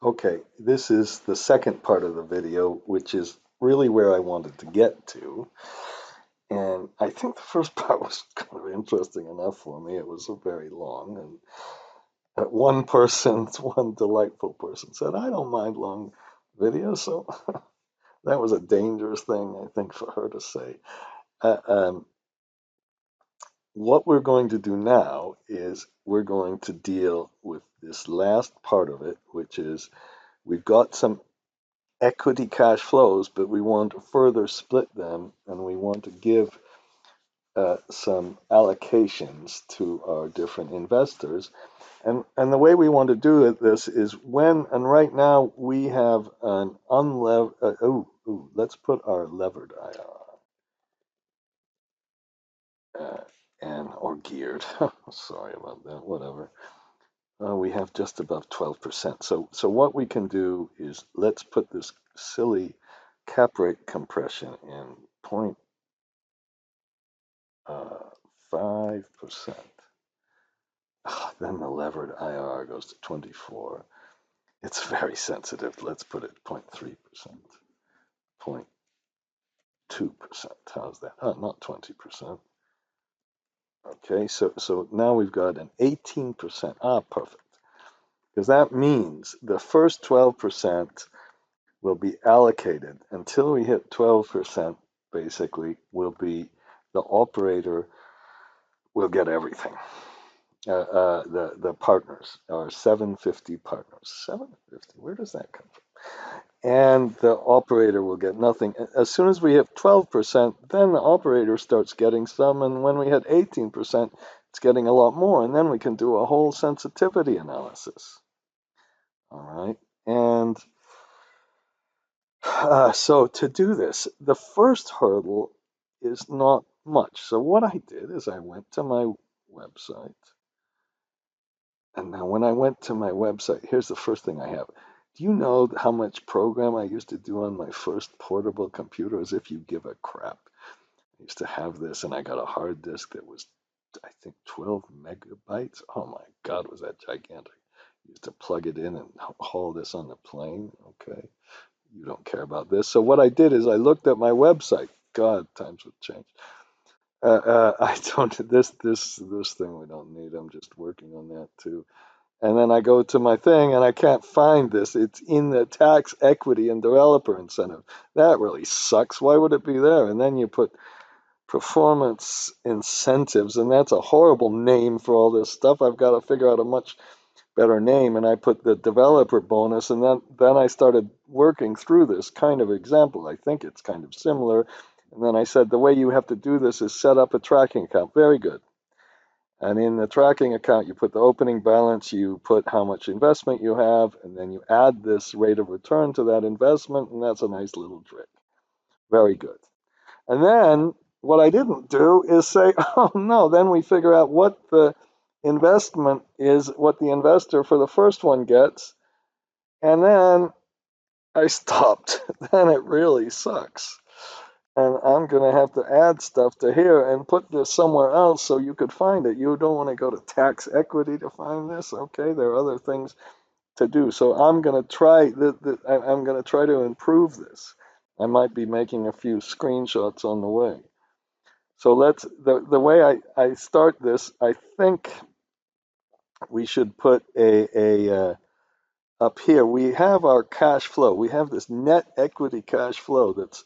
Okay, this is the second part of the video, which is really where I wanted to get to. And I think the first part was kind of interesting enough for me. It was very long. And one person, one delightful person said, I don't mind long videos. So that was a dangerous thing, I think, for her to say. Uh, um, what we're going to do now is we're going to deal with this last part of it, which is we've got some equity cash flows, but we want to further split them and we want to give some allocations to our different investors. And the way we want to do this is and right now we have an unlevered, let's put our levered IRR, or geared, sorry about that, whatever. We have just above 12%. So what we can do is let's put this silly cap rate compression in 0.5%. Then the levered IRR goes to 24. It's very sensitive. Let's put it 0.3%, 0.2%. How's that? Oh, not 20%. Okay, so now we've got an 18%. Ah, perfect. Because that means the first 12% will be allocated until we hit 12%, basically, the operator will get everything. The partners are 750 partners. 750, where does that come from? And the operator will get nothing. As soon as we hit 12%, then the operator starts getting some, and when we hit 18%, it's getting a lot more, and then we can do a whole sensitivity analysis. All right, and so to do this, the first hurdle is not much. So what I did is I went to my website. And now when I went to my website, here's the first thing I have. Do you know how much program I used to do on my first portable computer? As if you give a crap. I used to have this, and I got a hard disk that was, I think, 12 megabytes. Oh my God, was that gigantic. I used to plug it in and haul this on the plane. Okay. You don't care about this. So what I did is I looked at my website. God, times have changed. I don't. This thing we don't need. I'm just working on that too. And then I go to my thing and I can't find this. It's in the tax equity and developer incentive. That really sucks. Why would it be there? And then you put performance incentives, and that's a horrible name for all this stuff. I've got to figure out a much better name, and I put the developer bonus, and then I started working through this kind of example. I think it's kind of similar. And then I said the way you have to do this is set up a tracking account. Very good. And in the tracking account, you put the opening balance, you put how much investment you have, and then you add this rate of return to that investment, and that's a nice little trick. Very good. And then what I didn't do is say, oh no, then we figure out what the investment is, what the investor for the first one gets, and then I stopped. Then it really sucks. And I'm going to have to add stuff to here and put this somewhere else so you could find it. You don't want to go to tax equity to find this. Okay, there are other things to do. So I'm going to try I'm going to try to improve this. I might be making a few screenshots on the way. So the way I start this, I think we should put up here. We have our cash flow. We have this net equity cash flow that's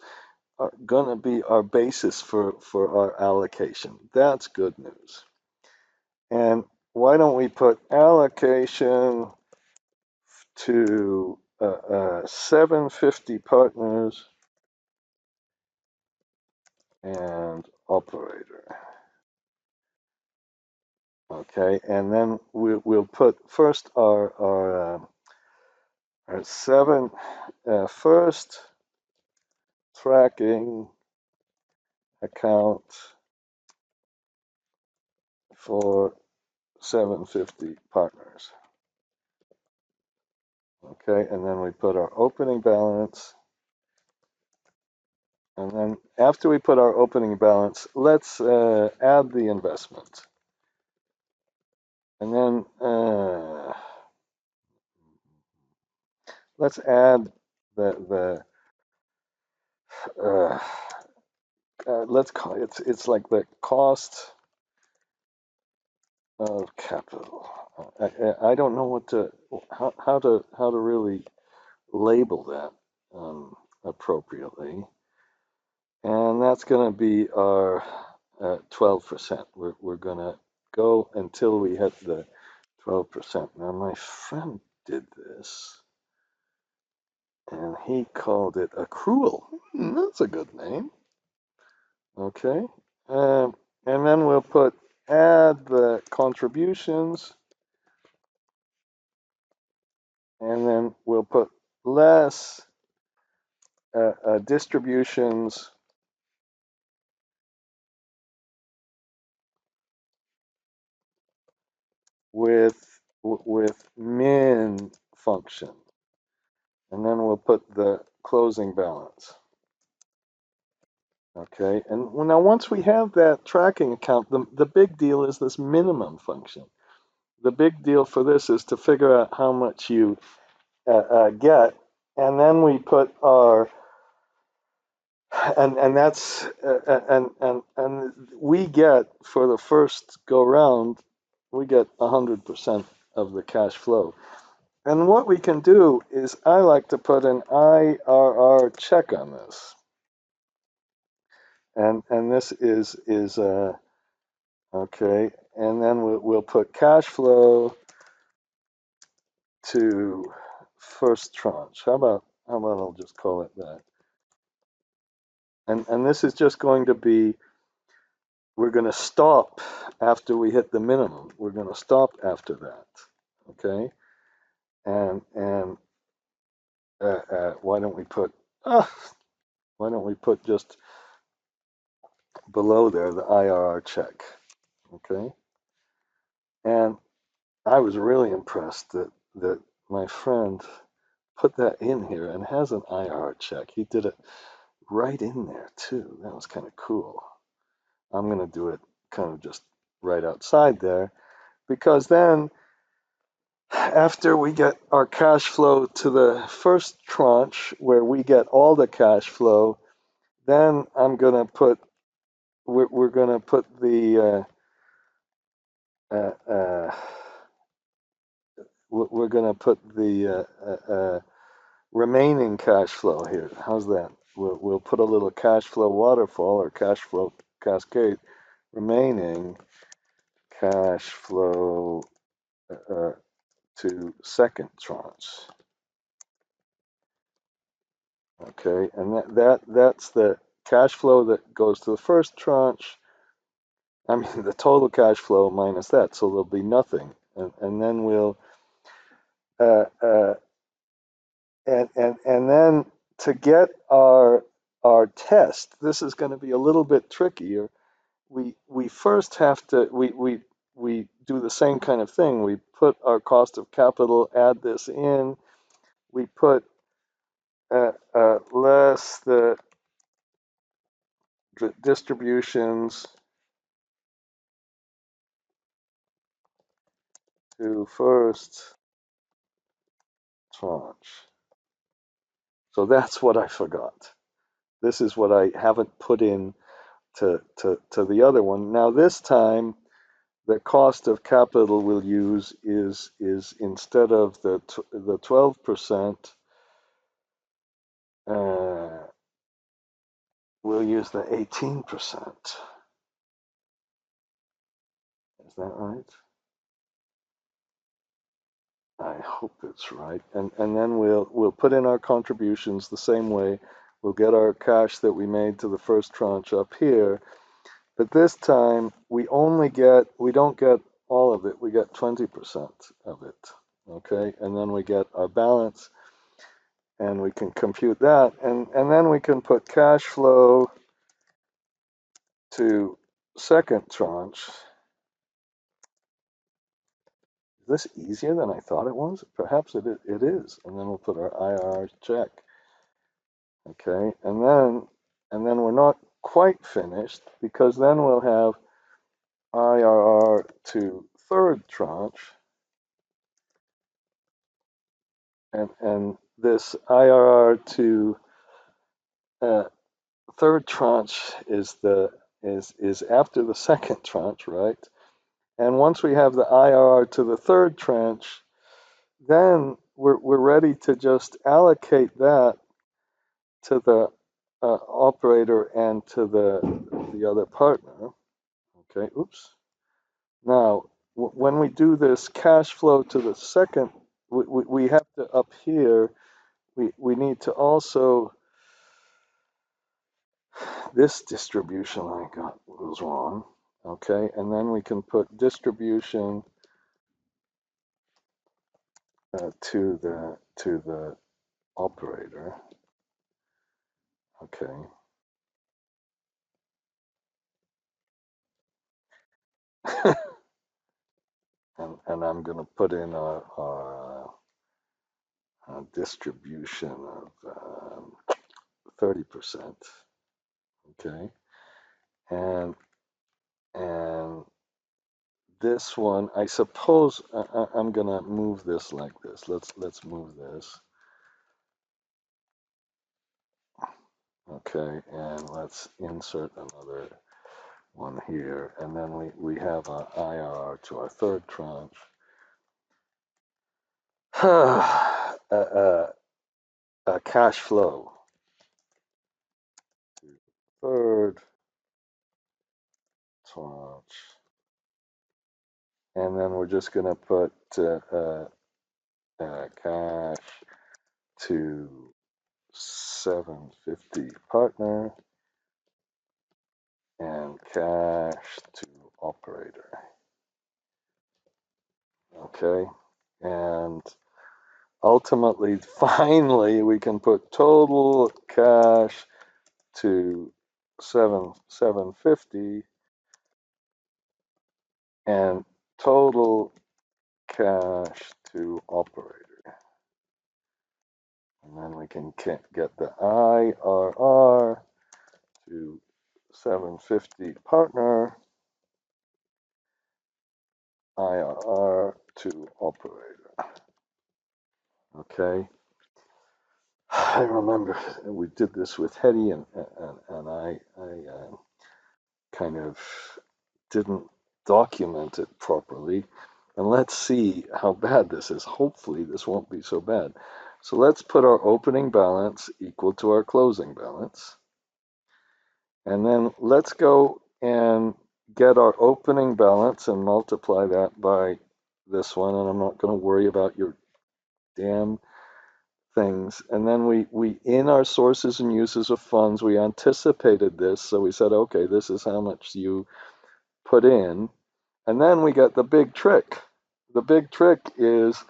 going to be our basis for our allocation. That's good news. And why don't we put allocation to 750 partners and operator. Okay, and then we'll put first our first tracking account for 750 partners. Okay, and then we put our opening balance. And then after we put our opening balance, let's add the investment. And then let's add the uh, let's call it, it's like the cost of capital. I don't know what to how to really label that appropriately, and that's going to be our 12%. We're going to go until we hit the 12%. Now, my friend did this, and he called it accrual. That's a good name. Okay. Um, and then we'll add the contributions, and then we'll put less distributions with min function, and then we'll put the closing balance. Okay, and now once we have that tracking account, the big deal is this minimum function. The big deal for this is to figure out how much you get, and then we put our and that's and we get for the first go round, we get 100% of the cash flow. And what we can do is I like to put an IRR check on this. And this is okay. And then we'll put cash flow to first tranche. How about I'll just call it that. And this is just going to be, we're going to stop after we hit the minimum. We're going to stop after that. Okay. And why don't we put just below there the IRR check. Okay. And I was really impressed that my friend put that in here and has an IR check. He did it right in there too. That was kind of cool. I'm going to do it kind of just right outside there, because then after we get our cash flow to the first tranche where we get all the cash flow, then we're going to put the we're going to put the remaining cash flow here. How's that? We'll put a little cash flow waterfall or cash flow cascade. Remaining cash flow to second tranche. Okay, and that's the cash flow that goes to the first tranche. I mean, the total cash flow minus that, so there'll be nothing. And then we'll uh, uh, and then to get our test, this is going to be a little bit trickier. We first have to we do the same kind of thing. We put our cost of capital, add this in. We put less the distributions to first tranche. So that's what I forgot. This is what I haven't put in to the other one. Now this time, the cost of capital we'll use is instead of the 12%, we'll use the 18%. Is that right? I hope it's right. And then we'll put in our contributions the same way. We'll get our cash that we made to the first tranche up here. But this time we don't get all of it. We get 20% of it. Okay? And then we get our balance, and we can compute that. And then we can put cash flow to second tranche. Is this easier than I thought it was? Perhaps it is. And then we'll put our IRR check. Okay, and then we're not quite finished, because then we'll have IRR to third tranche. and this IRR to uh, third tranche is after the second tranche, right? And once we have the IRR to the third tranche, then we're ready to just allocate that to the operator and to the other partner. Okay, oops. Now, when we do this cash flow to the second, we have to up here, we need to also, this distribution I got was wrong. Okay, and then we can put distribution to the operator. Okay. and I'm going to put in our distribution of 30%. Okay, and and this one, I suppose I'm going to move this like this. Let's move this. Okay, and let's insert another one here, and then we have our IRR to our third tranche. A cash flow to third tranche, and then we're just going to put cash to 750 partner and cash to operator. Okay, and ultimately, finally, we can put total cash to 750 and total cash to operator. And then we can get the IRR to 750 partner, IRR to operator. Okay. I remember we did this with Hetty, and I kind of didn't document it properly. And let's see how bad this is. Hopefully, this won't be so bad. So let's put our opening balance equal to our closing balance. And then let's go and get our opening balance and multiply that by this one. And I'm not going to worry about your damn things. And then we in our sources and uses of funds, we anticipated this. So we said, okay, this is how much you put in. And then we get the big trick. The big trick is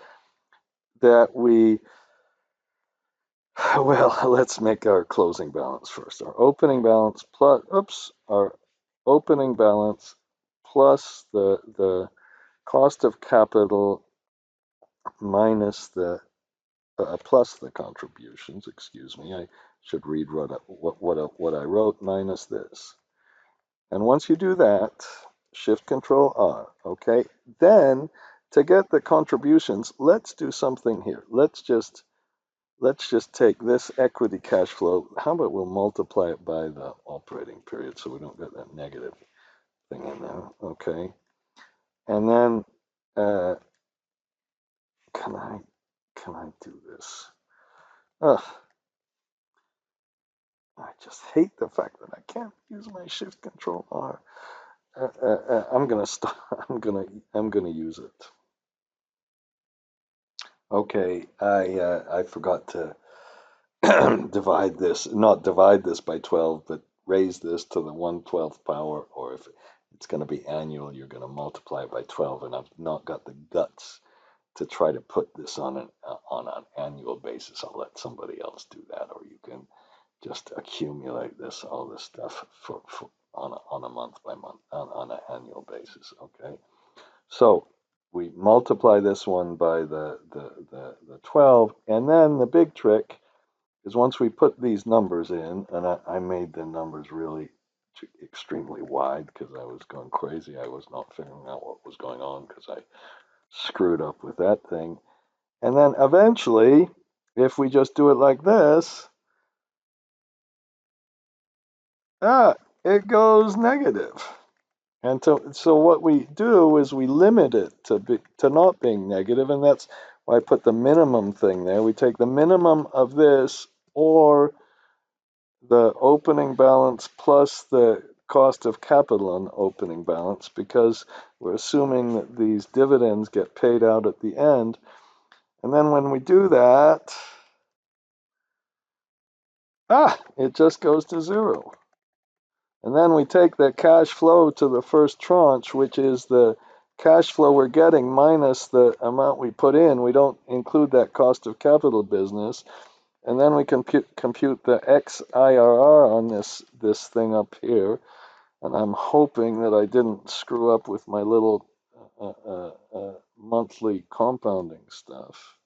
that well, let's make our closing balance first. Our opening balance plus, our opening balance plus the cost of capital minus the plus the contributions. Excuse me, I should read what I wrote minus this. And once you do that, Shift Control R. Okay, then to get the contributions, let's do something here. Let's just take this equity cash flow. How about we'll multiply it by the operating period so we don't get that negative thing in there. Okay, and then can I do this? Ugh. I just hate the fact that I can't use my Shift Control R. I'm gonna stop. I'm gonna use it. Okay, I forgot to not divide this by 12, but raise this to the 1/12th power, or if it's going to be annual, you're going to multiply it by 12, and I've not got the guts to try to put this on an annual basis. I'll let somebody else do that, or you can just accumulate all this stuff on a month by month, on an annual basis, okay? So we multiply this one by the 12, and then the big trick is once we put these numbers in, and I made the numbers really extremely wide because I was going crazy. I was not figuring out what was going on because I screwed up with that thing. And then eventually, if we just do it like this, it goes negative. And so what we do is we limit it to not being negative, and that's why I put the minimum thing there. We take the minimum of this or the opening balance plus the cost of capital on opening balance, because we're assuming that these dividends get paid out at the end. And then when we do that, it just goes to zero. And then we take the cash flow to the first tranche, which is the cash flow we're getting minus the amount we put in. We don't include that cost of capital business. And then we compute the IRR on this thing up here. And I'm hoping that I didn't screw up with my little monthly compounding stuff.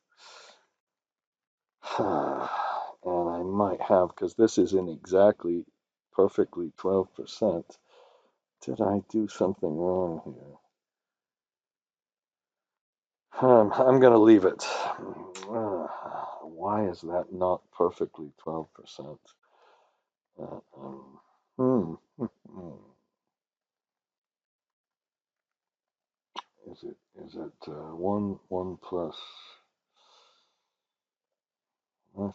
And I might have, because this isn't exactly perfectly 12%. Did I do something wrong here? I'm going to leave it. Why is that not perfectly 12%? Hmm. Is it one plus? I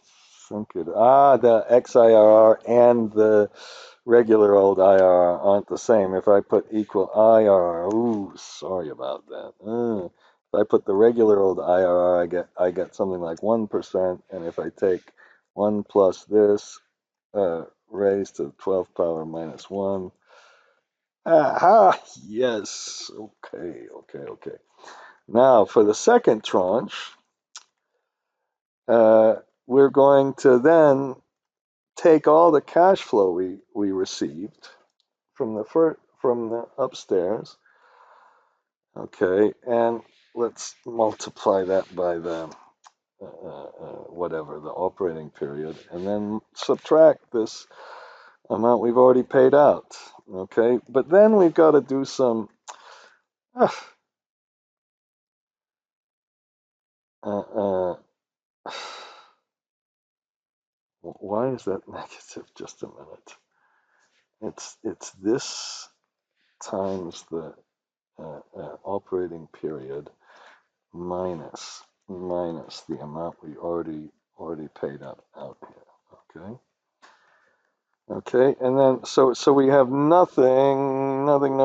think the XIRR and the regular old IRR aren't the same. If I put equal IRR, ooh, sorry about that. If I put the regular old IRR, I get something like 1%, and if I take 1 plus this raised to the 12th power minus 1. Yes. Okay. Now for the second tranche, we're going to then take all the cash flow we received from the upstairs, okay, and let's multiply that by the whatever the operating period, and then subtract this amount we've already paid out, okay. But then we've got to do some. Why is that negative? Just a minute. It's this times the operating period minus the amount we already paid out here. Okay, and then so we have nothing, and then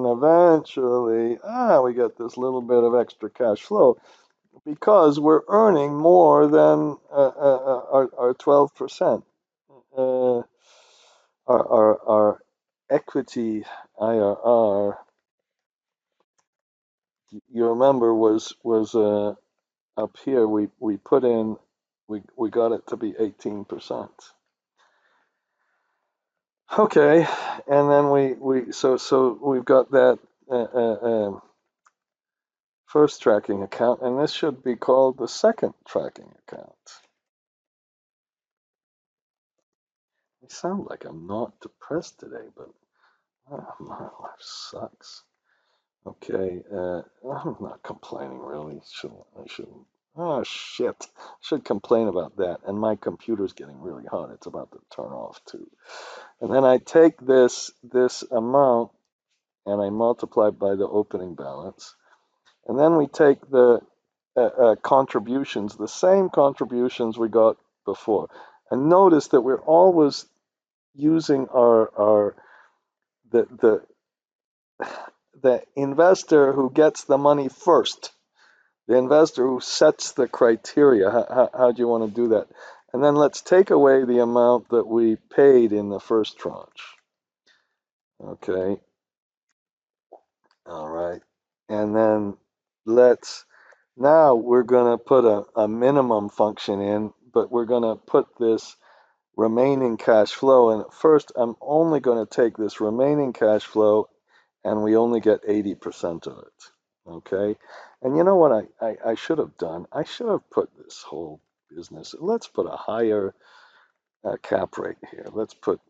eventually we get this little bit of extra cash flow because we're earning more than our 12%. Our equity IRR, you remember, was up here. We put in, we got it to be 18%. Okay, and then so we've got that first tracking account, and this should be called the second tracking account. I sound like I'm not depressed today, but my life sucks. Okay, I'm not complaining really. I shouldn't. Oh shit! Should complain about that. And my computer's getting really hot. It's about to turn off too. And then I take this amount and I multiply by the opening balance. And then we take the contributions, the same contributions we got before. And notice that we're always using the investor who gets the money first, the investor who sets the criteria. How do you want to do that? And then let's take away the amount that we paid in the first tranche. Okay. All right. And then now we're going to put a minimum function in, but we're going to put this remaining cash flow. And at first, I'm only going to take this remaining cash flow, and we only get 80% of it. Okay. And you know what I should have done? I should have put this whole business. Let's put a higher cap rate here. Let's put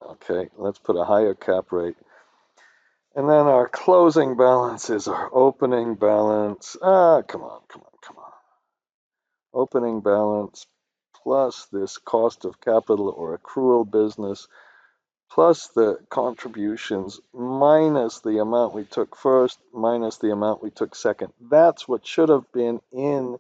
a higher cap rate. And then our closing balance is our opening balance. Come on. Opening balance plus this cost of capital or accrual business plus the contributions minus the amount we took first minus the amount we took second. That's what should have been in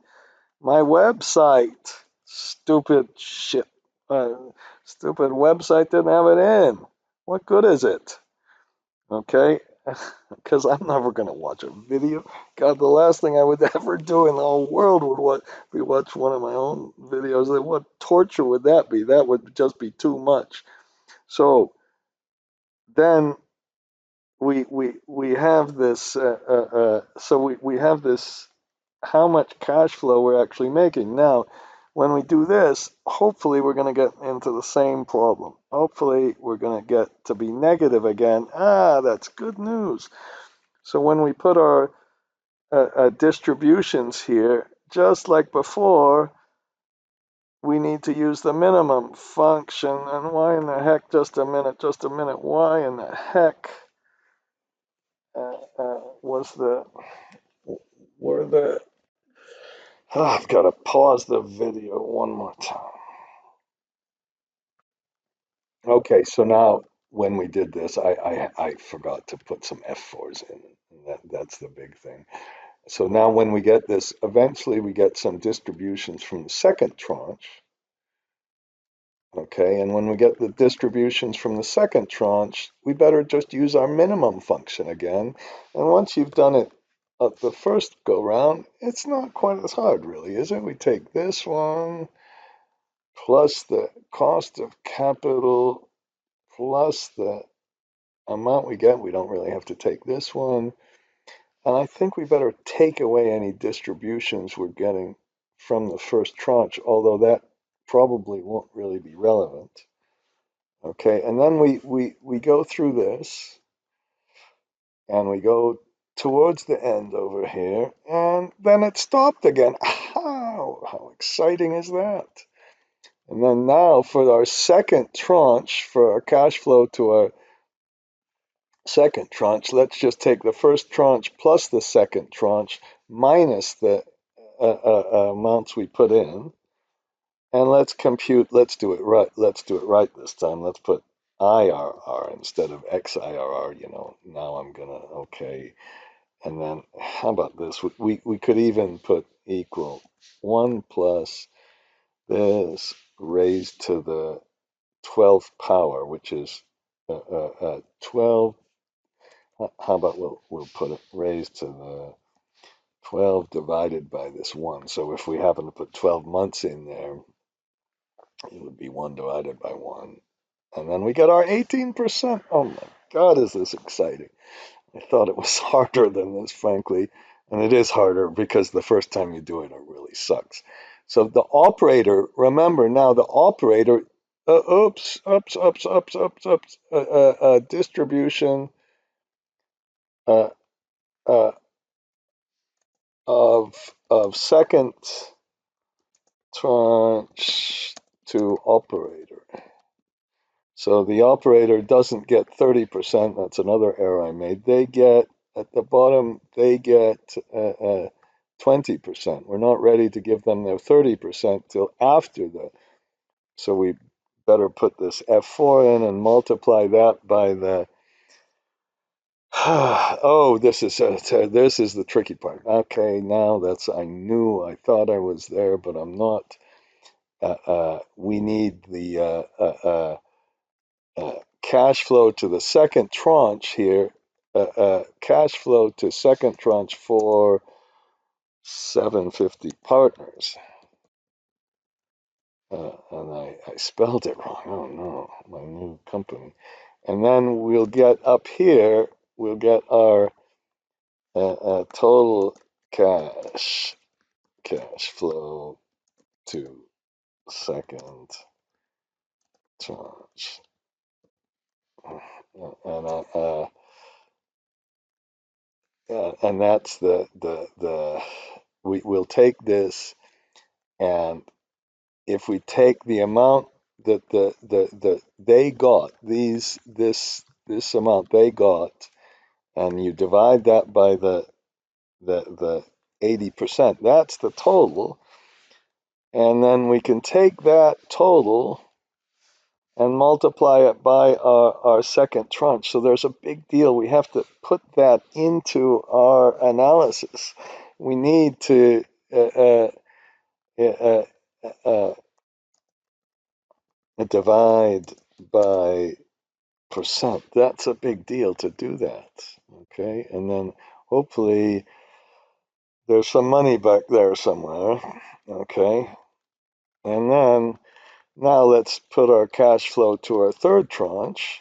my website. Stupid shit. Stupid website didn't have it in. What good is it? Okay? Because I'm never going to watch a video. God, the last thing I would ever do in the whole world would be watch one of my own videos. What torture would that be? That would just be too much. So then we have this. We have this. How much cash flow we're actually making now. When we do this, hopefully we're going to get into the same problem. Hopefully we're going to get to be negative again. That's good news. So when we put our distributions here, just like before, we need to use the minimum function. And why in the heck, just a minute, why in the heck I've got to pause the video one more time. Okay, so now when we did this, I forgot to put some F4s in. That's the big thing. So now when we get this, eventually we get some distributions from the second tranche. Okay, and when we get the distributions from the second tranche, we better just use our minimum function again. And once you've done it at the first go round, it's not quite as hard, really, is it? We take this one plus the cost of capital plus the amount we get. We don't really have to take this one. And I think we better take away any distributions we're getting from the first tranche, although that probably won't really be relevant. Okay, and then we go through this and we go towards the end over here, and then it stopped again. How exciting is that? And then now for our second tranche, for our cash flow to our second tranche, let's just take the first tranche plus the second tranche minus the amounts we put in. And let's compute, let's do it right this time. Let's put IRR instead of XIRR, now I'm gonna, okay. And then how about this? We could even put equal 1 plus this raised to the 12th power, which is 12. How about we'll put it raised to the 12 divided by this 1. So if we happen to put 12 months in there, it would be 1 divided by 1. And then we get our 18%. Oh my God, is this exciting. I thought it was harder than this, frankly. And it is harder because the first time you do it, it really sucks. So the operator, remember now the operator, distribution uh, uh, of second tranche to operator. So the operator doesn't get 30%. That's another error I made. They get, at the bottom, they get 20%. We're not ready to give them their 30% till after the, so we better put this F4 in and multiply that by the, oh, this is the tricky part. Okay, now I thought I was there, but I'm not. We need the cash flow to the second tranche here, cash flow to second tranche for 750 partners. And I spelled it wrong. Oh no, my new company. And then we'll get up here, we'll get our total cash flow to second tranche. And and that's we'll take this, and if we take the amount that they got, this amount they got, and you divide that by the 80%. That's the total. And then we can take that total and multiply it by our second tranche. So there's a big deal. We have to put that into our analysis. We need to divide by percent. That's a big deal to do that. Okay, and then hopefully there's some money back there somewhere. Okay, and then now let's put our cash flow to our third tranche.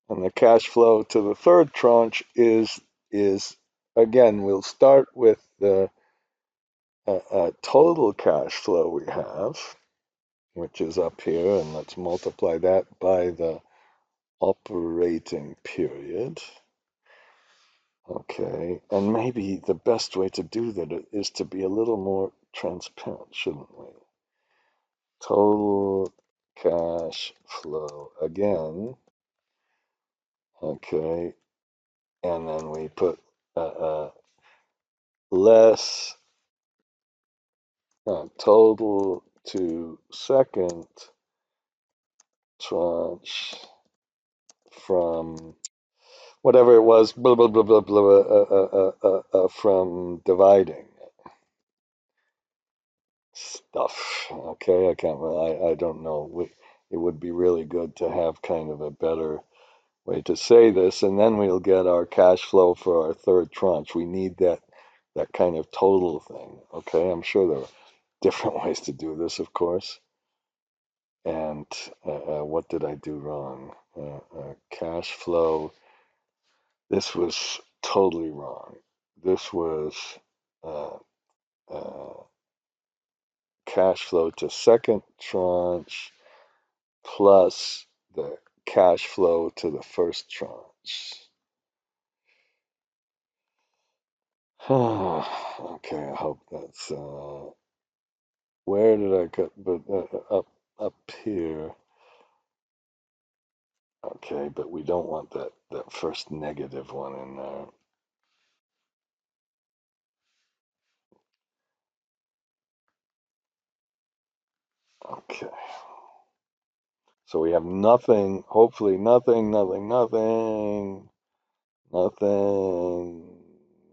And the cash flow to the third tranche is again, we'll start with the total cash flow we have, which is up here, and let's multiply that by the operating period. Okay, and maybe the best way to do that is to be a little more transparent, shouldn't we? Total cash flow again. Okay, and then we put less total to second tranche from whatever it was, blah, blah, blah, blah, blah, from dividing stuff. Okay, I don't know. It would be really good to have kind of a better way to say this, and then we'll get our cash flow for our third tranche. We need that kind of total thing. Okay, I'm sure there are different ways to do this, of course. And what did I do wrong? Cash flow. This was totally wrong. This was uh, uh, cash flow to second tranche plus the cash flow to the first tranche. Okay, I hope that's where did I cut? But up here. Okay, but we don't want that first negative one in there. Okay. So we have nothing, hopefully nothing, nothing, nothing, nothing,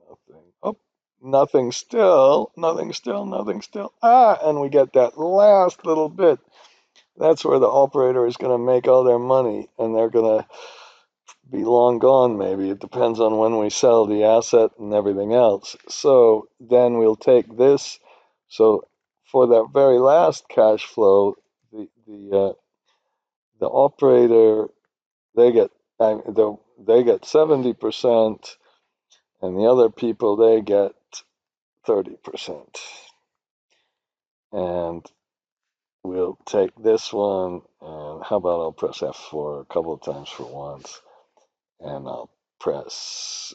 nothing. Oh, nothing still, nothing still, nothing still. And we get that last little bit. That's where the operator is going to make all their money, and they're going to be long gone maybe. It depends on when we sell the asset and everything else. So then we'll take this. So for that very last cash flow, the operator, they get 70%, and the other people, they get 30%. And we'll take this one, and how about I'll press F4 a couple of times for once, and I'll press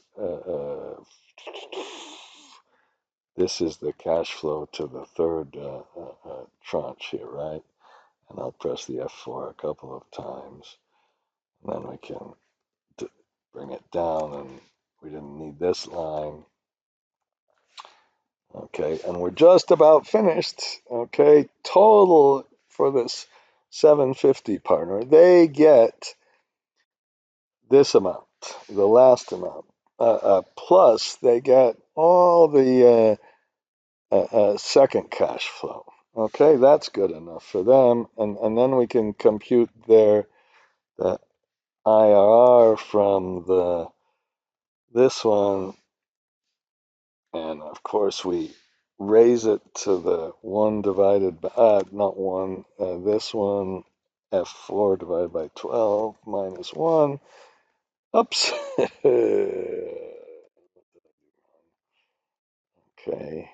this is the cash flow to the third tranche here, right? And I'll press the F4 a couple of times, and then we can bring it down, and we didn't need this line. Okay, and we're just about finished. Okay, total for this 750 partner, they get this amount, the last amount, plus they get all the second cash flow. Okay, that's good enough for them, and then we can compute the IRR from this one. And of course, we raise it to the 1 divided by, not 1, this one, F4 divided by 12 minus 1. Oops. Okay.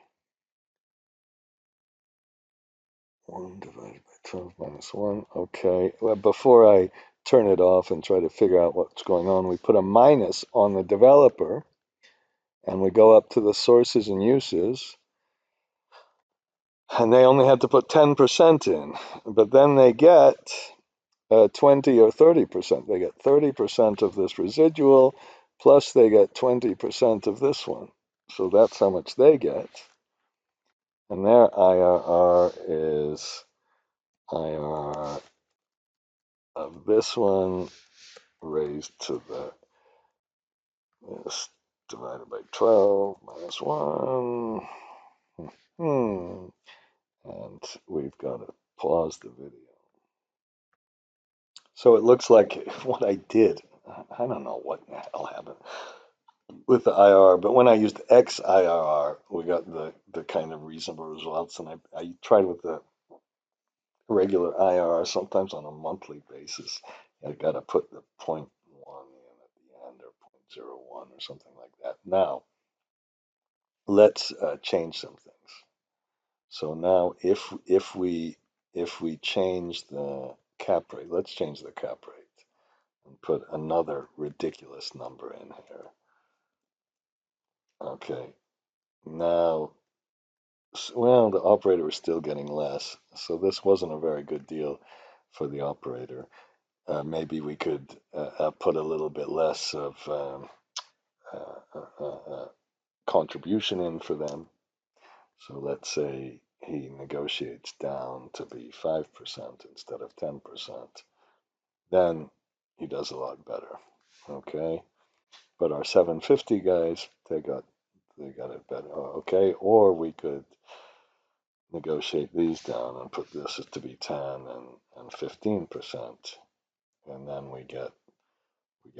1 divided by 12 minus 1. Okay. Well, before I turn it off and try to figure out what's going on, we put a minus on the developer, and we go up to the sources and uses. And they only had to put 10% in, but then they get 20 or 30%. They get 30% of this residual, plus they get 20% of this one. So that's how much they get. And their IRR is IRR of this one raised to the this divided by 12 minus 1. And we've got to pause the video. So it looks like what I did, I don't know what the hell happened with the IRR, but when I used XIRR, we got the kind of reasonable results. And I tried with the regular IRR, sometimes on a monthly basis. I got to put the 0.1 in at the end, or 0.01 or something like that. Now, let's change some things. So now if we change the cap rate, let's change the cap rate and put another ridiculous number in here. Okay, now, well, the operator is still getting less, so this wasn't a very good deal for the operator. Maybe we could put a little bit less of contribution in for them. So let's say he negotiates down to be 5% instead of 10%. Then he does a lot better. Okay, but our 750 guys, they got it better. Okay, or we could negotiate these down and put this to be 10 and 15%, and then we get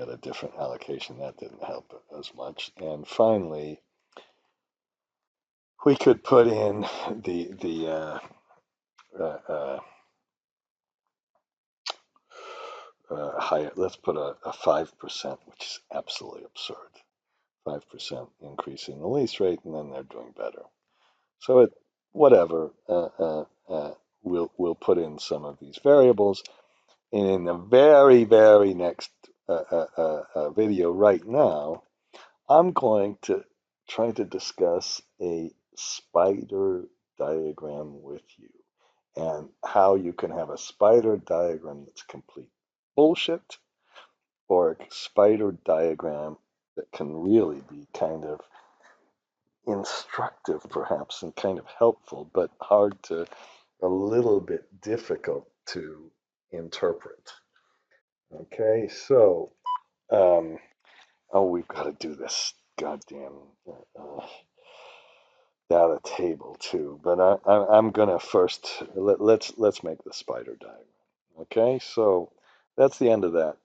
a different allocation. That didn't help as much. And finally, we could put in the higher. Let's put a 5%, which is absolutely absurd. 5% increase in the lease rate, and then they're doing better. So it, whatever, we'll put in some of these variables, and in the very next video right now, I'm going to try to discuss a spider diagram with you, and how you can have a spider diagram that's complete bullshit, or a spider diagram that can really be kind of instructive perhaps, and kind of helpful, but a little bit difficult to interpret. Okay, so, oh, we've got to do this goddamn data table too, but I'm gonna first, let's make the spider diagram. Okay, so that's the end of that.